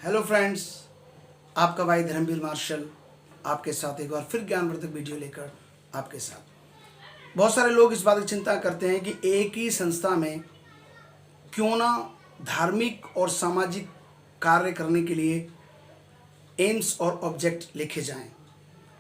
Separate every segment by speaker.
Speaker 1: Hello friends, आपका भाई Dharmveer martial आपके साथ एक बार फिर ज्ञानवर्धक वीडियो लेकर आपके साथ। बहुत सारे लोग इस बात की चिंता करते हैं कि एक ही संस्था में क्यों ना धार्मिक और सामाजिक कार्य करने के लिए एम्स और ऑब्जेक्ट लिखे जाएं,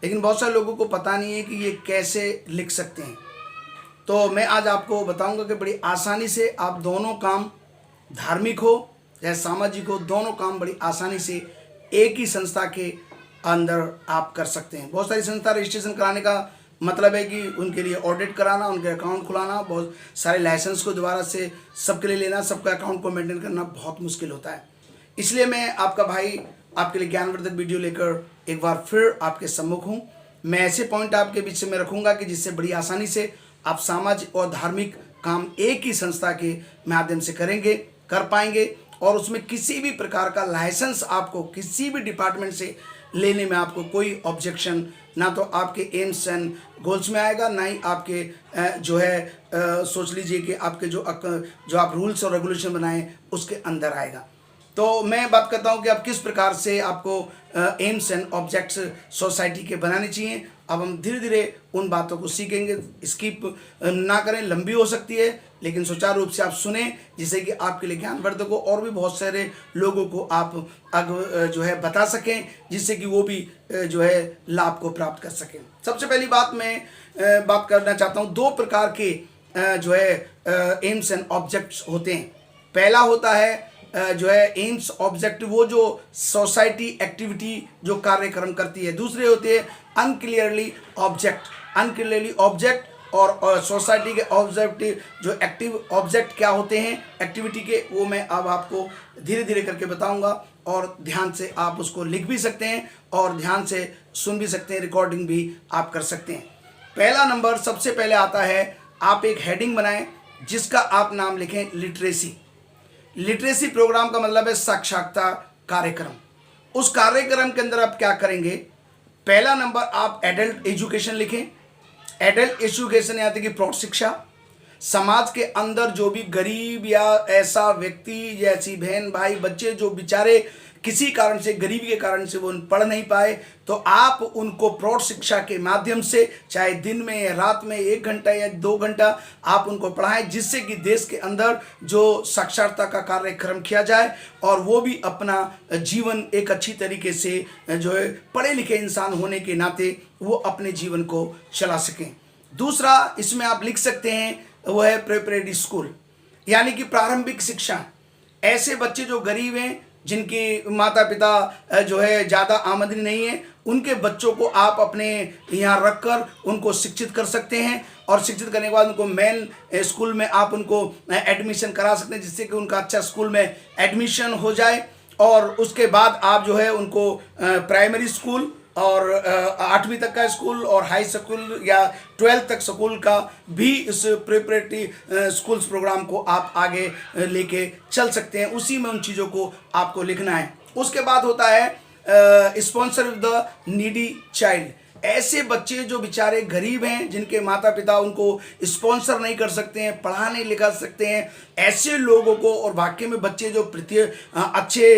Speaker 1: लेकिन बहुत सारे लोगों को पता नहीं है कि ये कैसे लिख सकते हैं। तो मैं आज आपको बताऊंगा कि बड़ी आसानी से आप दोनों काम, धार्मिक हो या सामाजिक हो, दोनों काम बड़ी आसानी से एक ही संस्था के अंदर आप कर सकते हैं। बहुत सारी संस्था रजिस्ट्रेशन कराने का मतलब है कि उनके लिए ऑडिट कराना, उनके अकाउंट खुलाना, बहुत सारे लाइसेंस को दोबारा से सबके लिए लेना, सबका अकाउंट को मेंटेन करना बहुत मुश्किल होता है। इसलिए मैं आपका भाई आपके लिए ज्ञानवर्धक वीडियो लेकर एक बार फिर आपके सम्मुख हूँ। मैं ऐसे पॉइंट आपके बीच में रखूँगा कि जिससे बड़ी आसानी से आप सामाजिक और धार्मिक काम एक ही संस्था के माध्यम से कर पाएंगे और उसमें किसी भी प्रकार का लाइसेंस आपको किसी भी डिपार्टमेंट से लेने में आपको कोई ऑब्जेक्शन ना तो आपके एम्स एंड गोल्स में आएगा, ना ही आपके सोच लीजिए कि आपके जो आप रूल्स और रेगुलेशन बनाएं उसके अंदर आएगा। तो मैं बात करता हूं कि आप किस प्रकार से आपको एम्स एंड ऑब्जेक्ट्स सोसाइटी के बनाने चाहिए। अब हम धीरे धीरे उन बातों को सीखेंगे, स्किप ना करें, लंबी हो सकती है लेकिन सुचारू रूप से आप सुने, जिससे कि आपके लिए ज्ञानवर्धक हो और भी बहुत सारे लोगों को आप बता सकें, जिससे कि वो भी लाभ को प्राप्त कर सकें। सबसे पहली बात मैं बात करना चाहता हूँ, दो प्रकार के एम्स एंड ऑब्जेक्ट्स होते हैं। पहला होता है एम्स ऑब्जेक्ट, वो जो सोसाइटी एक्टिविटी जो कार्यक्रम करती है। दूसरे होते हैं अनक्लियरली ऑब्जेक्ट और सोसाइटी के ऑब्जेक्टिव जो एक्टिव ऑब्जेक्ट क्या होते हैं एक्टिविटी के, वो मैं अब आपको धीरे धीरे करके बताऊंगा और ध्यान से आप उसको लिख भी सकते हैं और ध्यान से सुन भी सकते हैं, रिकॉर्डिंग भी आप कर सकते हैं। पहला नंबर सबसे पहले आता है, आप एक हेडिंग बनाएं जिसका आप नाम लिखें लिटरेसी। लिटरेसी प्रोग्राम का मतलब है साक्षरता कार्यक्रम। उस कार्यक्रम के अंदर आप क्या करेंगे, पहला नंबर आप एडल्ट एजुकेशन लिखें। एडल्ट एजुकेशन यानी कि प्रौढ़ शिक्षा। समाज के अंदर जो भी गरीब या ऐसा व्यक्ति, जैसी बहन भाई बच्चे जो बेचारे किसी कारण से, गरीबी के कारण से वो पढ़ नहीं पाए, तो आप उनको प्रौढ़ शिक्षा के माध्यम से चाहे दिन में या रात में 1 घंटा या 2 घंटा आप उनको पढ़ाएं, जिससे कि देश के अंदर जो साक्षरता का कार्यक्रम किया जाए और वो भी अपना जीवन एक अच्छी तरीके से पढ़े लिखे इंसान होने के नाते वो अपने जीवन को चला सकें। दूसरा इसमें आप लिख सकते हैं वो है प्रिपरेटरी स्कूल, यानी कि प्रारंभिक शिक्षा। ऐसे बच्चे जो गरीब हैं, जिनके माता पिता ज़्यादा आमदनी नहीं है, उनके बच्चों को आप अपने यहाँ रखकर उनको शिक्षित कर सकते हैं और शिक्षित करने के बाद उनको मेन स्कूल में आप उनको एडमिशन करा सकते हैं, जिससे कि उनका अच्छा स्कूल में एडमिशन हो जाए। और उसके बाद आप उनको प्राइमरी स्कूल और 8वीं तक का स्कूल और हाई स्कूल या 12th तक स्कूल का भी इस प्रिपरेटरी स्कूल्स प्रोग्राम को आप आगे लेके चल सकते हैं। उसी में उन चीज़ों को आपको लिखना है। उसके बाद होता है स्पॉन्सर द नीडी चाइल्ड। ऐसे बच्चे जो बेचारे गरीब हैं, जिनके माता पिता उनको स्पॉन्सर नहीं कर सकते हैं, पढ़ा नहीं लिखा सकते हैं, ऐसे लोगों को, और वाकई में बच्चे जो अच्छे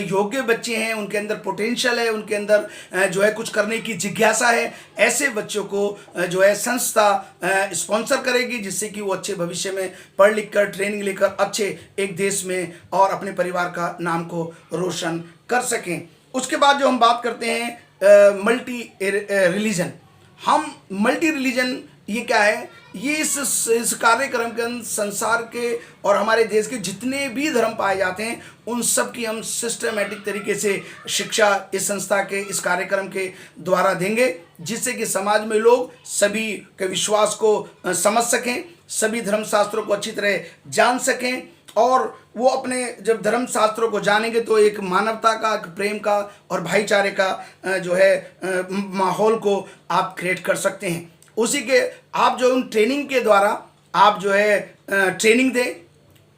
Speaker 1: योग्य बच्चे हैं, उनके अंदर पोटेंशियल है, उनके अंदर कुछ करने की जिज्ञासा है, ऐसे बच्चों को संस्था स्पॉन्सर करेगी, जिससे कि वो अच्छे भविष्य में पढ़ लिख कर, ट्रेनिंग लेकर अच्छे एक देश में और अपने परिवार का नाम को रोशन कर सकें। उसके बाद जो हम बात करते हैं मल्टी रिलीजन। हम मल्टी रिलीजन ये क्या है, ये इस कार्यक्रम के अंदर संसार के और हमारे देश के जितने भी धर्म पाए जाते हैं उन सब की हम सिस्टमेटिक तरीके से शिक्षा इस संस्था के इस कार्यक्रम के द्वारा देंगे, जिससे कि समाज में लोग सभी के विश्वास को समझ सकें, सभी धर्म शास्त्रों को अच्छी तरह जान सकें और वो अपने जब धर्म शास्त्रों को जानेंगे तो एक मानवता का, एक प्रेम का और भाईचारे का माहौल को आप क्रिएट कर सकते हैं। उसी के आप उन ट्रेनिंग के द्वारा आप ट्रेनिंग दें,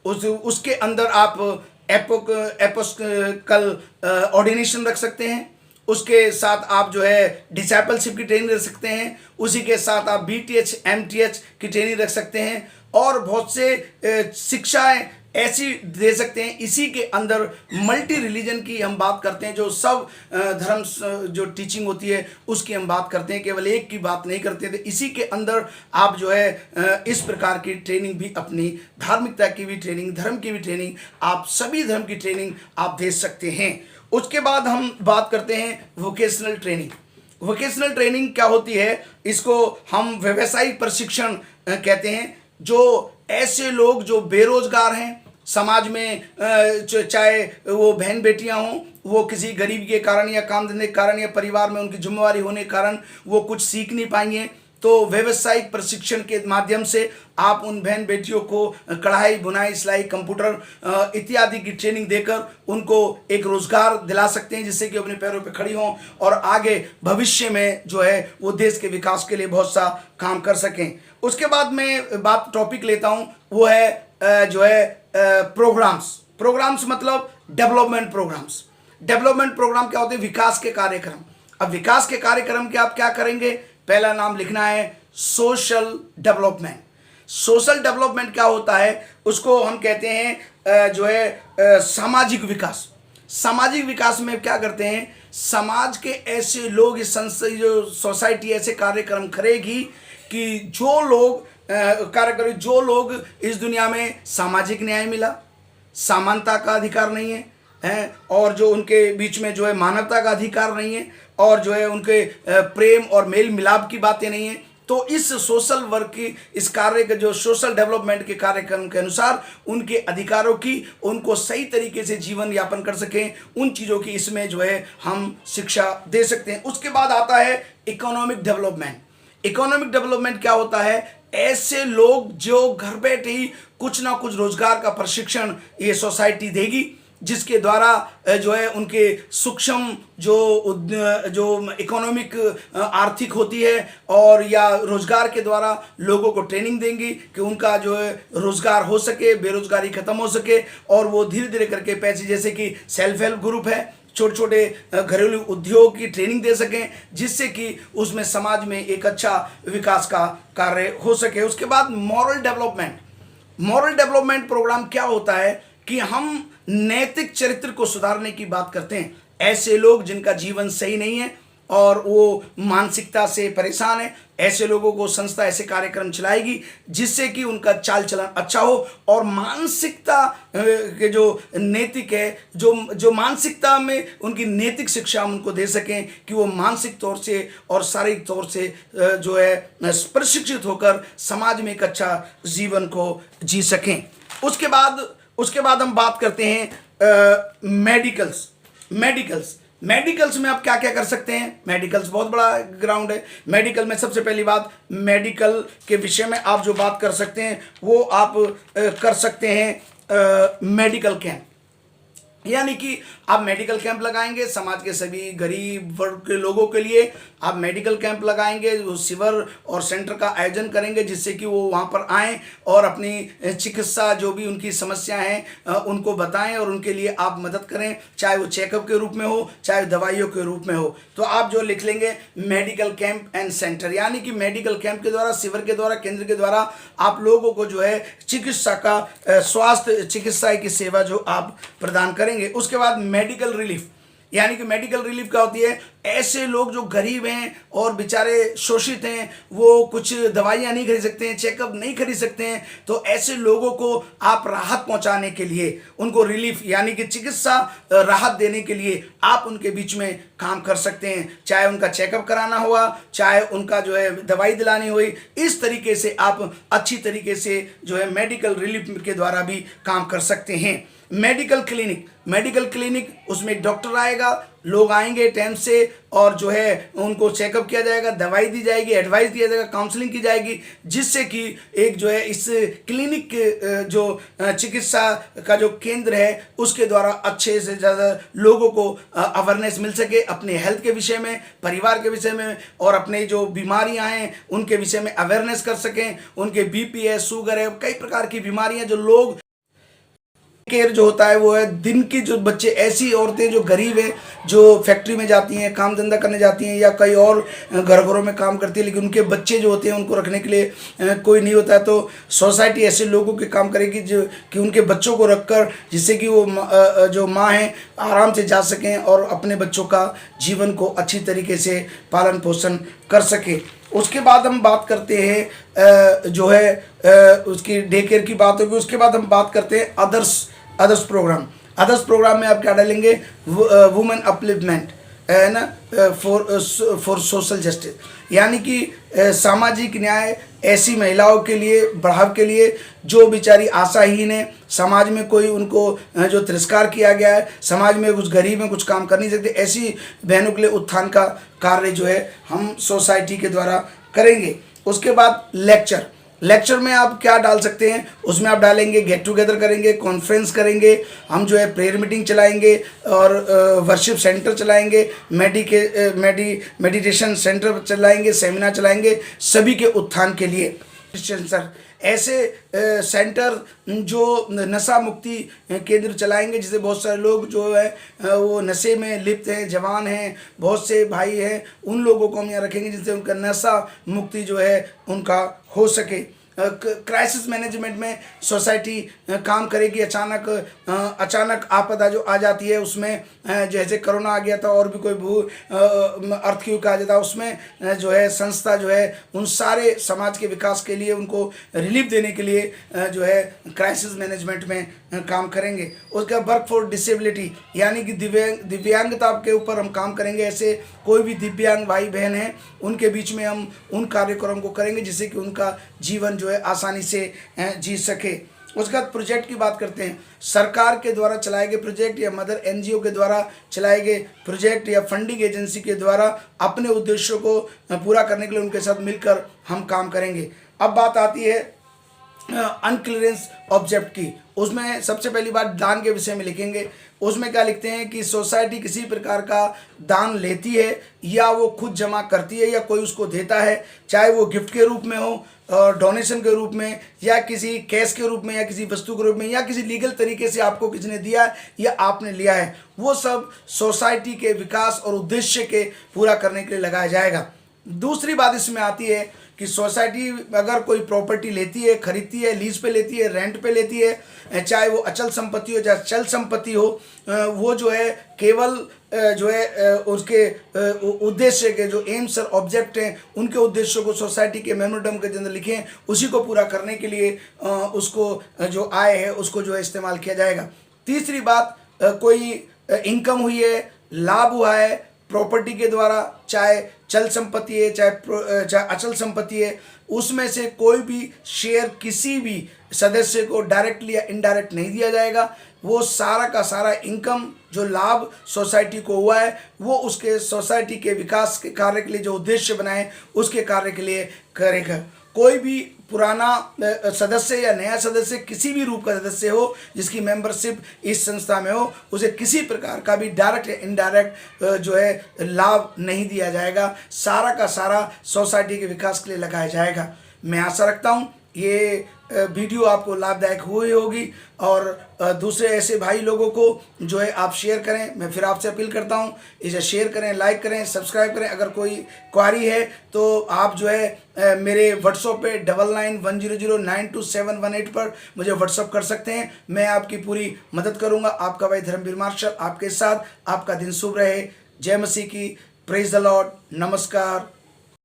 Speaker 1: उसके अंदर आप एपोस्कल ऑर्डिनेशन रख सकते हैं। उसके साथ आप डिसाइपलशिप की ट्रेनिंग रख सकते हैं। उसी के साथ आप BTH MTH की ट्रेनिंग रख सकते हैं और बहुत से शिक्षाएं ऐसी दे सकते हैं। इसी के अंदर मल्टी रिलीजन की हम बात करते हैं, जो सब धर्म जो टीचिंग होती है उसकी हम बात करते हैं, केवल एक की बात नहीं करते थे। इसी के अंदर आप जो है इस प्रकार की ट्रेनिंग भी, अपनी धार्मिकता की भी ट्रेनिंग, धर्म की भी ट्रेनिंग, आप सभी धर्म की ट्रेनिंग आप दे सकते हैं। उसके बाद हम बात करते हैं वोकेशनल ट्रेनिंग। वोकेशनल ट्रेनिंग क्या होती है? इसको हम व्यावसायिक प्रशिक्षण कहते हैं। जो ऐसे लोग जो बेरोजगार हैं समाज में, चाहे वो बहन बेटियां हों, वो किसी गरीबी के कारण या काम धंधे के कारण या परिवार में उनकी जिम्मेवारी होने के कारण वो कुछ सीख नहीं पाएंगे, तो व्यावसायिक प्रशिक्षण के माध्यम से आप उन बहन बेटियों को कढ़ाई, बुनाई, सिलाई, कंप्यूटर इत्यादि की ट्रेनिंग देकर उनको एक रोजगार दिला सकते हैं, जिससे कि अपने पैरों पर खड़ी हों और आगे भविष्य में जो है वो देश के विकास के लिए बहुत सा काम कर सकें। उसके बाद मैं बात टॉपिक लेता हूं, वो है जो है प्रोग्राम्स मतलब डेवलपमेंट प्रोग्राम्स। डेवलपमेंट प्रोग्राम क्या होते हैं? विकास के कार्यक्रम। अब विकास के कार्यक्रम के आप क्या करेंगे? पहला नाम लिखना है सोशल डेवलपमेंट। सोशल डेवलपमेंट क्या होता है? उसको हम कहते हैं जो है सामाजिक विकास। सामाजिक विकास में क्या करते हैं? समाज के ऐसे लोग, इस जो सोसाइटी ऐसे कार्यक्रम करेगी कि जो लोग कार्य करें, जो लोग इस दुनिया में सामाजिक न्याय मिला, समानता का अधिकार नहीं है, और जो उनके बीच में जो है मानवता का अधिकार नहीं है, और जो है उनके प्रेम और मेल मिलाप की बातें नहीं है, तो इस सोशल वर्क की, इस कार्य के जो सोशल डेवलपमेंट के कार्यक्रम के अनुसार उनके अधिकारों की, उनको सही तरीके से जीवन यापन कर सकें, उन चीज़ों की इसमें जो है हम शिक्षा दे सकते हैं। उसके बाद आता है इकोनॉमिक डेवलपमेंट। इकोनॉमिक डेवलपमेंट क्या होता है? ऐसे लोग जो घर बैठे ही कुछ ना कुछ रोजगार का प्रशिक्षण ये सोसाइटी देगी, जिसके द्वारा जो है उनके सूक्ष्म जो इकोनॉमिक आर्थिक होती है, और या रोजगार के द्वारा लोगों को ट्रेनिंग देंगी कि उनका जो है रोजगार हो सके, बेरोजगारी खत्म हो सके, और वो धीरे धीरे करके पैसे, जैसे कि सेल्फ हेल्प ग्रुप है, छोटे छोटे घरेलू उद्योग की ट्रेनिंग दे सकें, जिससे कि उसमें समाज में एक अच्छा विकास का कार्य हो सके। उसके बाद moral development. Moral development programme क्या होता है कि हम नैतिक चरित्र को सुधारने की बात करते हैं। ऐसे लोग जिनका जीवन सही नहीं है और वो मानसिकता से परेशान है, ऐसे लोगों को संस्था ऐसे कार्यक्रम चलाएगी जिससे कि उनका चाल चलन अच्छा हो, और मानसिकता के जो नैतिक है, जो मानसिकता में उनकी नैतिक शिक्षा हम उनको दे सकें कि वो मानसिक तौर से और शारीरिक तौर से जो है प्रशिक्षित होकर समाज में एक अच्छा जीवन को जी सकें। उसके बाद हम बात करते हैं मेडिकल्स में आप क्या क्या कर सकते हैं? मेडिकल्स बहुत बड़ा ग्राउंड है। मेडिकल में सबसे पहली बात, मेडिकल के विषय में आप जो बात कर सकते हैं वो आप कर सकते हैं मेडिकल कैंप। यानी कि आप मेडिकल कैंप लगाएंगे समाज के सभी गरीब वर्ग के लोगों के लिए। आप मेडिकल कैंप लगाएंगे, वो शिविर और सेंटर का आयोजन करेंगे, जिससे कि वो वहाँ पर आएँ और अपनी चिकित्सा, जो भी उनकी समस्याएं हैं उनको बताएं, और उनके लिए आप मदद करें, चाहे वो चेकअप के रूप में हो, चाहे दवाइयों के रूप में हो। तो आप जो लिख लेंगे मेडिकल कैंप एंड सेंटर, यानी कि मेडिकल कैंप के द्वारा, शिविर के द्वारा, केंद्र के द्वारा आप लोगों को जो है चिकित्सा का, स्वास्थ्य चिकित्सा की सेवा जो आप प्रदान करेंगे। उसके बाद मेडिकल रिलीफ, यानी कि मेडिकल रिलीफ क्या होती है? ऐसे लोग जो गरीब हैं और बेचारे शोषित हैं, वो कुछ दवाइयाँ नहीं खरीद सकते हैं, चेकअप नहीं खरीद सकते हैं, तो ऐसे लोगों को आप राहत पहुंचाने के लिए, उनको रिलीफ यानी कि चिकित्सा राहत देने के लिए आप उनके बीच में काम कर सकते हैं। चाहे उनका चेकअप कराना हुआ, चाहे उनका जो है दवाई दिलानी हुई, इस तरीके से आप अच्छी तरीके से जो है मेडिकल रिलीफ के द्वारा भी काम कर सकते हैं। मेडिकल क्लिनिक, उसमें डॉक्टर आएगा, लोग आएंगे टाइम से, और जो है उनको चेकअप किया जाएगा, दवाई दी जाएगी, एडवाइस दिया जाएगा, काउंसलिंग की जाएगी, जिससे कि एक जो है इस क्लिनिक जो चिकित्सा का जो केंद्र है उसके द्वारा अच्छे से ज़्यादा लोगों को अवेयरनेस मिल सके अपने हेल्थ के विषय में, परिवार के विषय में, और अपने जो बीमारियां हैं उनके विषय में अवेयरनेस कर सकें। उनके बीपी है, शुगर है, कई प्रकार की बीमारियां जो लोग केयर जो होता है वो है दिन की, जो बच्चे, ऐसी औरतें जो गरीब हैं, जो फैक्ट्री में जाती हैं, काम धंधा करने जाती हैं या कई और घरों में काम करती है, लेकिन उनके बच्चे जो होते हैं उनको रखने के लिए कोई नहीं होता है, तो सोसाइटी ऐसे लोगों के काम करेगी जो कि उनके बच्चों को रखकर, जिससे कि वो जो माँ हैं आराम से जा सकें और अपने बच्चों का जीवन को अच्छी तरीके से पालन पोषण कर सके। उसके बाद हम बात करते हैं जो है उसकी डे केयर की बात होगी। उसके बाद हम बात करते हैं अदर्स प्रोग्राम। अदर्स प्रोग्राम में आप क्या डालेंगे, वुमेन अपलिफ्टमेंट है ना, फॉर सोशल जस्टिस, यानी कि सामाजिक न्याय ऐसी महिलाओं के लिए, बढ़ाव के लिए जो बेचारी आशाहीन है, समाज में कोई उनको जो तिरस्कार किया गया है, समाज में कुछ गरीब हैं, कुछ काम कर नहीं सकते, ऐसी बहनों के लिए उत्थान का कार्य जो है हम सोसाइटी के द्वारा करेंगे। उसके बाद लेक्चर में आप क्या डाल सकते हैं, उसमें आप डालेंगे गेट टुगेदर करेंगे, कॉन्फ्रेंस करेंगे, हम जो है प्रेयर मीटिंग चलाएंगे और वर्शिप सेंटर चलाएंगे, मेडिटेशन सेंटर चलाएंगे, सेमिनार चलाएंगे सभी के उत्थान के लिए। क्रिश्चियन सर ऐसे सेंटर जो नशा मुक्ति केंद्र चलाएंगे, जिससे बहुत सारे लोग जो है वो नशे में लिप्त हैं, जवान हैं, बहुत से भाई हैं, उन लोगों को हम यहाँ रखेंगे जिससे उनका नशा मुक्ति जो है उनका हो सके। क्राइसिस मैनेजमेंट में सोसाइटी काम करेगी। अचानक आपदा जो आ जाती है उसमें, जैसे कोरोना आ गया था और भी कोई अर्थक्वेक आ जाता है, उसमें जो है संस्था जो है उन सारे समाज के विकास के लिए, उनको रिलीफ देने के लिए जो है क्राइसिस मैनेजमेंट में काम करेंगे। उसका वर्क फॉर डिसेबिलिटी, यानी कि दिव्यांगता के ऊपर हम काम करेंगे। ऐसे कोई भी दिव्यांग भाई बहन हैं उनके बीच में हम उन कार्यक्रम को करेंगे जिससे कि उनका जीवन जो है आसानी से जी सके। उसके बाद प्रोजेक्ट की बात करते हैं। सरकार के द्वारा चलाए गए प्रोजेक्ट या मदर एनजीओ के द्वारा चलाए गए प्रोजेक्ट या फंडिंग एजेंसी के द्वारा अपने उद्देश्यों को पूरा करने के लिए उनके साथ मिलकर हम काम करेंगे। अब बात आती है अनक्लियरेंस ऑब्जेक्ट की। उसमें सबसे पहली बात दान के विषय में लिखेंगे। उसमें क्या लिखते हैं कि सोसाइटी किसी प्रकार का दान लेती है या वो खुद जमा करती है या कोई उसको देता है, चाहे वो गिफ्ट के रूप में हो, डोनेशन के रूप में, या किसी कैश के रूप में, या किसी वस्तु के रूप में, या किसी लीगल तरीके से आपको किसी ने दिया है या आपने लिया है, वो सब सोसाइटी के विकास और उद्देश्य के पूरा करने के लिए लगाया जाएगा। दूसरी बात इसमें आती है कि सोसाइटी अगर कोई प्रॉपर्टी लेती है, खरीदती है, लीज पे लेती है, रेंट पे लेती है, चाहे वो अचल संपत्ति हो चाहे चल संपत्ति हो, वो जो है केवल जो है उसके उद्देश्य के जो एम्स और ऑब्जेक्ट हैं उनके उद्देश्यों को सोसाइटी के मेमोरेंडम के अंदर लिखें, उसी को पूरा करने के लिए उसको जो आय है उसको जो है इस्तेमाल किया जाएगा। तीसरी बात, कोई इनकम हुई है, लाभ हुआ है प्रॉपर्टी के द्वारा, चाहे चल संपत्ति है चाहे अचल संपत्ति है, उसमें से कोई भी शेयर किसी भी सदस्य को डायरेक्टली या इनडायरेक्ट नहीं दिया जाएगा। वो सारा का सारा इनकम जो लाभ सोसाइटी को हुआ है वो उसके सोसाइटी के विकास के कार्य के लिए जो उद्देश्य बनाए उसके कार्य के लिए करेगा। कोई भी पुराना सदस्य या नया सदस्य किसी भी रूप का सदस्य हो जिसकी मेंबरशिप इस संस्था में हो, उसे किसी प्रकार का भी डायरेक्ट या इनडायरेक्ट जो है लाभ नहीं दिया जाएगा। सारा का सारा सोसाइटी के विकास के लिए लगाया जाएगा। मैं आशा रखता हूँ ये वीडियो आपको लाभदायक हुई होगी और दूसरे ऐसे भाई लोगों को जो है आप शेयर करें। मैं फिर आपसे अपील करता हूं, इसे शेयर करें, लाइक करें, सब्सक्राइब करें। अगर कोई क्वारी है तो आप जो है मेरे व्हाट्सएप पे 9910092718 पर मुझे व्हाट्सएप कर सकते हैं। मैं आपकी पूरी मदद करूंगा। आपका भाई धर्मवीर मार्शल आपके साथ। आपका दिन शुभ रहे। जय मसीह की। Praise the Lord. नमस्कार।